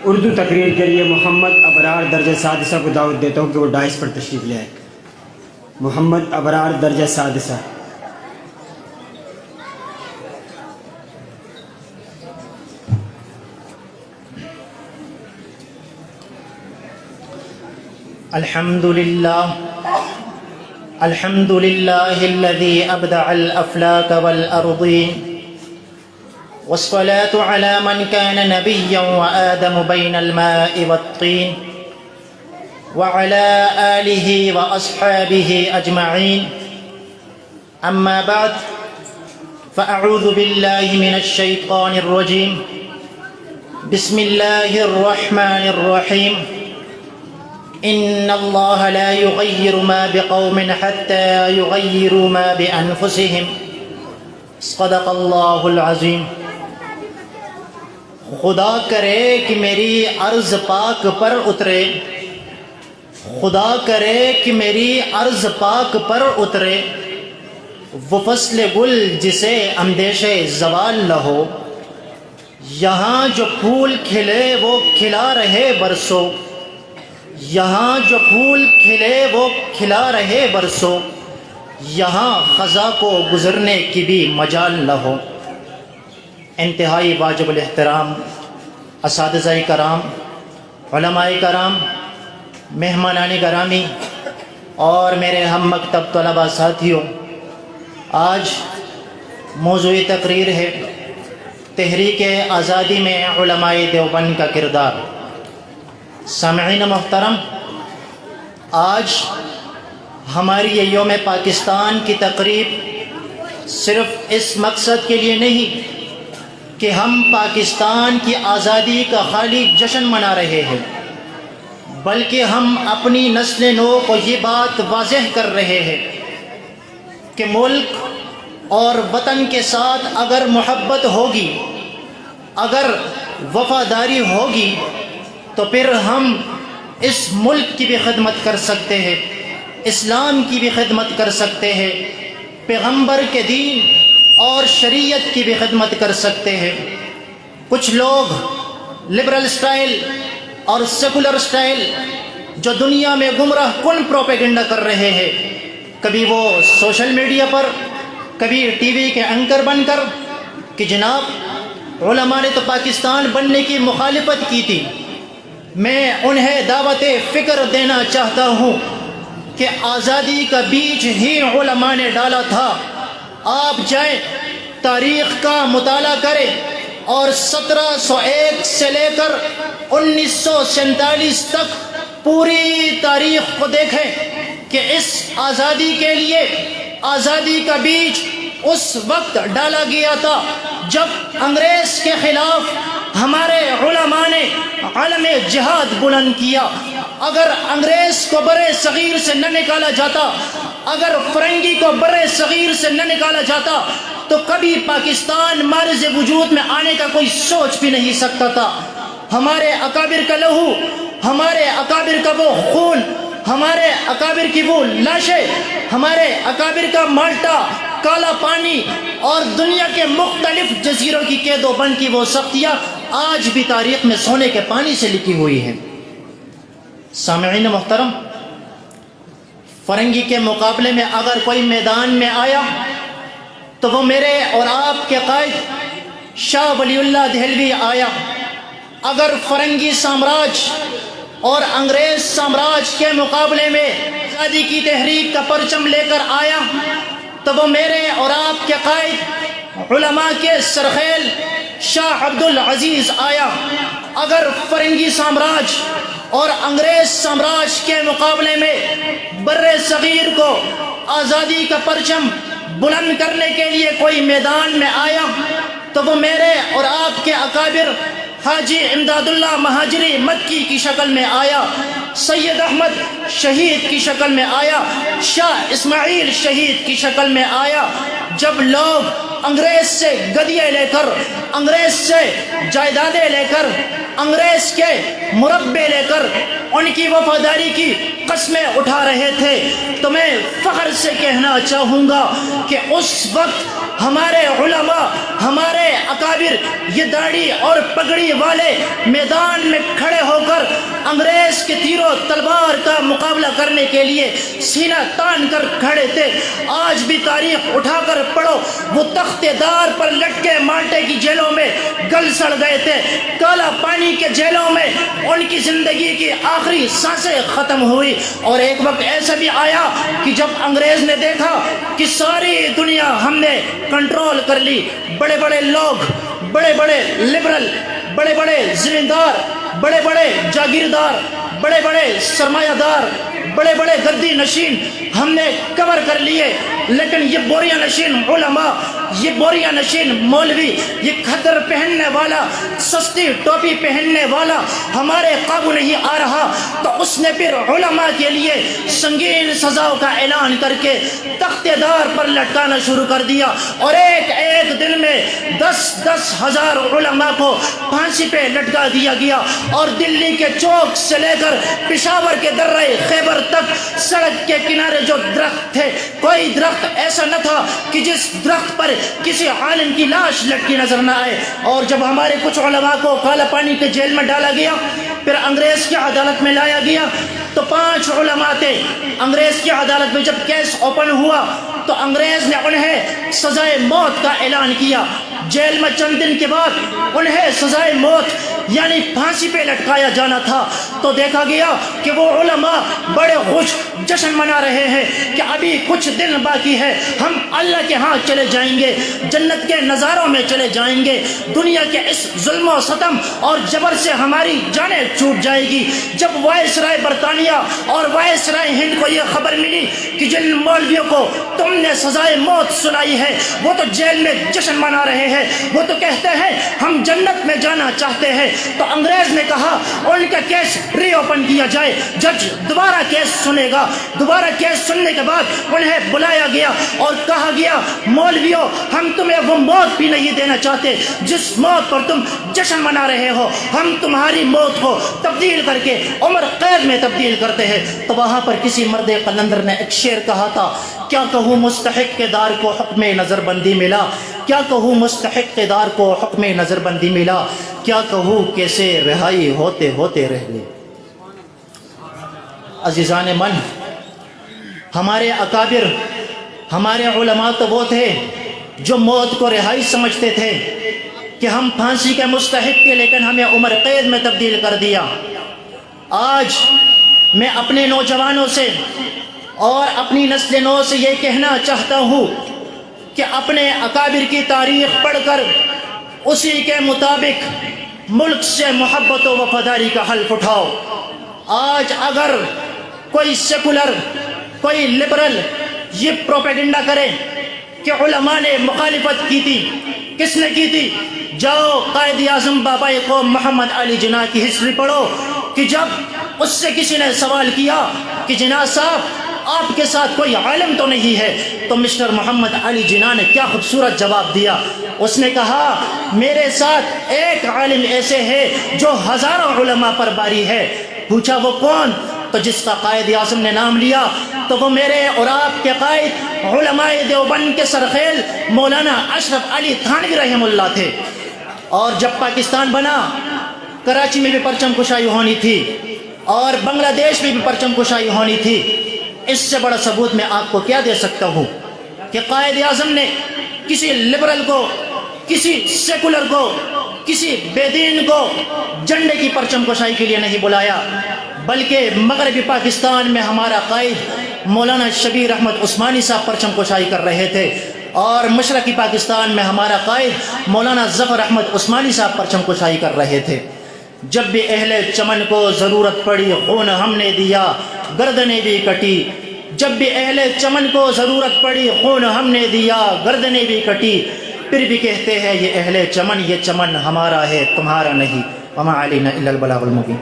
اردو تقریر کے لیے محمد ابرار درجہ سادسہ کو دعوت دیتا ہوں کہ وہ ڈائس پر تشریف لے آئے۔ محمد ابرار درجہ سادسہ۔ الحمد لله الذي أبدع الأفلاك والأرضين، والصلاة على من كان نبيا وآدم بين الماء والطين، وعلى آله وأصحابه أجمعين. أما بعد، فأعوذ بالله من الشيطان الرجيم. بسم الله الرحمن الرحيم. إن الله لا يغير ما بقوم حتى يغيروا ما بأنفسهم. صدق اللہ العظیم. خدا کرے کہ میری عرض پاک پر اترے، خدا کرے کہ میری عرض پاک پر اترے، وہ فصل گل جسے اندیشہ زوال نہ ہو. یہاں جو پھول کھلے وہ کھلا رہے برسوں، یہاں جو پھول کھلے وہ کھلا رہے برسوں، یہاں خزاں کو گزرنے کی بھی مجال نہ ہو. انتہائی واجب الاحترام اساتذہ کرام، علماء کرام، مہمانان گرامی اور میرے ہم مکتب طلباء ساتھیوں، آج موضوع تقریر ہے تحریک آزادی میں علماء دیوبند کا کردار. سامعین محترم، آج ہماری یہ یوم پاکستان کی تقریب صرف اس مقصد کے لیے نہیں کہ ہم پاکستان کی آزادی کا خالی جشن منا رہے ہیں، بلکہ ہم اپنی نسل نو کو یہ بات واضح کر رہے ہیں کہ ملک اور وطن کے ساتھ اگر محبت ہوگی، اگر وفاداری ہوگی، تو پھر ہم اس ملک کی بھی خدمت کر سکتے ہیں، اسلام کی بھی خدمت کر سکتے ہیں، پیغمبر کے دین اور شریعت کی بھی خدمت کر سکتے ہیں. کچھ لوگ لبرل سٹائل اور سیکولر سٹائل جو دنیا میں گمراہ کن پروپیگنڈا کر رہے ہیں، کبھی وہ سوشل میڈیا پر، کبھی ٹی وی کے اینکر بن کر کہ جناب علماء نے تو پاکستان بننے کی مخالفت کی تھی. میں انہیں دعوت فکر دینا چاہتا ہوں کہ آزادی کا بیج ہی علماء نے ڈالا تھا. آپ جائیں تاریخ کا مطالعہ کریں اور 1701 سے لے کر 1947 تک پوری تاریخ کو دیکھیں کہ اس آزادی کے لیے آزادی کا بیج اس وقت ڈالا گیا تھا جب انگریز کے خلاف ہمارے علماء نے عالم جہاد بلند کیا. اگر انگریز کو برے صغیر سے نہ نکالا جاتا، اگر فرنگی کو برے صغیر سے نہ نکالا جاتا، تو کبھی پاکستان معرض وجود میں آنے کا کوئی سوچ بھی نہیں سکتا تھا. ہمارے اکابر کا لہو، ہمارے اکابر کا وہ خون، ہمارے اکابر کی وہ لاشیں، ہمارے اکابر کا مالٹا، کالا پانی اور دنیا کے مختلف جزیروں کی قید و بند کی وہ سختیاں آج بھی تاریخ میں سونے کے پانی سے لکھی ہوئی ہیں. سامعین محترم، فرنگی کے مقابلے میں اگر کوئی میدان میں آیا تو وہ میرے اور آپ کے قائد شاہ ولی اللہ دہلوی آیا. اگر فرنگی سامراج اور انگریز سامراج کے مقابلے میں آزادی کی تحریک کا پرچم لے کر آیا تو وہ میرے اور آپ کے قائد علماء کے سرخیل شاہ عبدالعزیز آیا. اگر فرنگی سامراج اور انگریز سامراج کے مقابلے میں بر صغیر کو آزادی کا پرچم بلند کرنے کے لیے کوئی میدان میں آیا تو وہ میرے اور آپ کے اکابر حاجی امداد اللہ مہاجری مکی کی شکل میں آیا، سید احمد شہید کی شکل میں آیا، شاہ اسماعیل شہید کی شکل میں آیا. جب لوگ انگریز سے گدیے لے کر، انگریز سے جائیدادیں لے کر، انگریز کے مربے لے کر ان کی وفاداری کی قسمیں اٹھا رہے تھے، تو میں فخر سے کہنا چاہوں گا کہ اس وقت ہمارے علماء، ہمارے اکابر یہ داڑھی اور پگڑی والے میدان میں کھڑے کے تیر و تلوار کا مقابلہ کرنے کے لیے سینہ تان کر کھڑے تھے۔ آج بھی تاریخ اٹھا کر پڑھو، وہ تختے دار پر لٹکے مالٹے کی جیلوں میں گل سڑ گئے تھے، کالا پانی کے جیلوں میں ان کی زندگی کی آخری سانسیں ختم ہوئی۔ اور ایک وقت ایسا بھی آیا کہ جب انگریز نے دیکھا کہ ساری دنیا ہم نے کنٹرول کر لی، بڑے بڑے لوگ، بڑے بڑے لبرل، بڑے بڑے زمیندار، بڑے بڑے جاگیردار، بڑے بڑے سرمایہ دار، بڑے بڑے گدی نشین ہم نے کور کر لیے، لیکن یہ بوریاں نشین علماء، یہ بوریاں نشین مولوی، یہ کھدر پہننے والا، سستی ٹوپی پہننے والا ہمارے قابو نہیں آ رہا۔ تو اس نے پھر علماء کے لیے سنگین سزاؤں کا اعلان کر کے تختے دار پر لٹکانا شروع کر دیا، اور ایک ایک دن میں 10,000 ہزار علماء کو پھانسی پہ لٹکا دیا گیا۔ اور دلی کے چوک سے لے کر پشاور کے درہ خیبر تک سڑک کے کنارے جو درخت تھے، کوئی درخت ایسا نہ تھا کہ جس درخت پر کسی عالم کی لاش لٹکی نظر نہ آئے۔ اور جب ہمارے کچھ علماء کو کالا پانی کے جیل میں ڈالا گیا، پھر انگریز کی عدالت میں لایا گیا، تو 5 علماء تھے۔ انگریز کی عدالت میں جب کیس اوپن ہوا تو انگریز نے انہیں سزائے موت کا اعلان کیا۔ جیل میں چند دن کے بعد انہیں سزائے موت یعنی پھانسی پہ لٹکایا جانا تھا۔ تو دیکھا گیا کہ وہ علماء بڑے خوش جشن منا رہے ہیں کہ ابھی کچھ دن باقی ہے، ہم اللہ کے ہاں چلے جائیں گے، جنت کے نظاروں میں چلے جائیں گے، دنیا کے اس ظلم و ستم اور جبر سے ہماری جانیں چھوٹ جائے گی۔ جب وائسرائے برطانیہ اور وائسرائے ہند کو یہ خبر ملی کہ جن مولویوں کو تم نے سزائے موت سنائی ہے وہ تو جیل میں جشن منا رہے ہیں، وہ تو کہتے ہیں ہم جنت میں جانا چاہتے ہیں، تو انگریز نے کہا ان کا کیس ری اوپن کیا جائے، جج دوبارہ کیس سنے گا۔ دوبارہ کیس سننے کے بعد انہیں بلایا گیا اور کہا گیا مولویوں، ہم تمہیں وہ موت بھی نہیں دینا چاہتے جس موت پر تم جشن منا رہے ہو، ہم تمہاری موت کو تبدیل کر کے عمر قید میں تبدیل کرتے ہیں۔ تو وہاں پر کسی مرد قلندر نے ایک شعر کہا تھا، کیا کہوں مستحق کے دار کو حکم نظر بندی ملا، کیا کہوں مستحق کے دار کو حکم نظر بندی ملا، کیا کہوں کیسے رہائی ہوتے ہوتے رہ گئے۔ عزیزان من، ہمارے اکابر، ہمارے علماء تو وہ تھے جو موت کو رہائی سمجھتے تھے کہ ہم پھانسی کے مستحق تھے، لیکن ہمیں عمر قید میں تبدیل کر دیا۔ آج میں اپنے نوجوانوں سے اور اپنی نسل نو سے یہ کہنا چاہتا ہوں کہ اپنے اکابر کی تاریخ پڑھ کر اسی کے مطابق ملک سے محبت و وفاداری کا حلف اٹھاؤ۔ آج اگر کوئی سیکولر، کوئی لبرل یہ پروپیگنڈا کرے کہ علماء نے مخالفت کی تھی، کس نے کی تھی؟ جاؤ قائد اعظم بابائے قوم محمد علی جناح کی ہسٹری پڑھو کہ جب اس سے کسی نے سوال کیا کہ جناح صاحب آپ کے ساتھ کوئی عالم تو نہیں ہے، تو مسٹر محمد علی جناح نے کیا خوبصورت جواب دیا۔ اس نے کہا میرے ساتھ ایک عالم ایسے ہے جو ہزاروں علماء پر باری ہے۔ پوچھا وہ کون؟ تو جس کا قائد اعظم نے نام لیا تو وہ میرے اور آپ کے قائد علماء دیوبند کے سرخیل مولانا اشرف علی تھانوی رحم اللہ تھے۔ اور جب پاکستان بنا، کراچی میں بھی پرچم کشائی ہونی تھی اور بنگلہ دیش میں بھی پرچم کشائی ہونی تھی۔ اس سے بڑا ثبوت میں آپ کو کیا دے سکتا ہوں کہ قائد اعظم نے کسی لبرل کو، کسی سیکولر کو، کسی بے دین کو جھنڈے کی پرچم کشائی کے لیے نہیں بلایا، بلکہ مغربی پاکستان میں ہمارا قائد مولانا شبیر احمد عثمانی صاحب پرچم کشائی کر رہے تھے، اور مشرقی پاکستان میں ہمارا قائد مولانا ظفر احمد عثمانی صاحب پرچم کشائی کر رہے تھے۔ جب بھی اہل چمن کو ضرورت پڑی خون ہم نے دیا، گردنیں بھی کٹی۔ جب بھی اہل چمن کو ضرورت پڑی خون ہم نے دیا، گردنیں بھی کٹی۔ پھر بھی کہتے ہیں یہ اہل چمن، یہ چمن ہمارا ہے تمہارا نہیں۔ وما علینا الا البلاغ المبین۔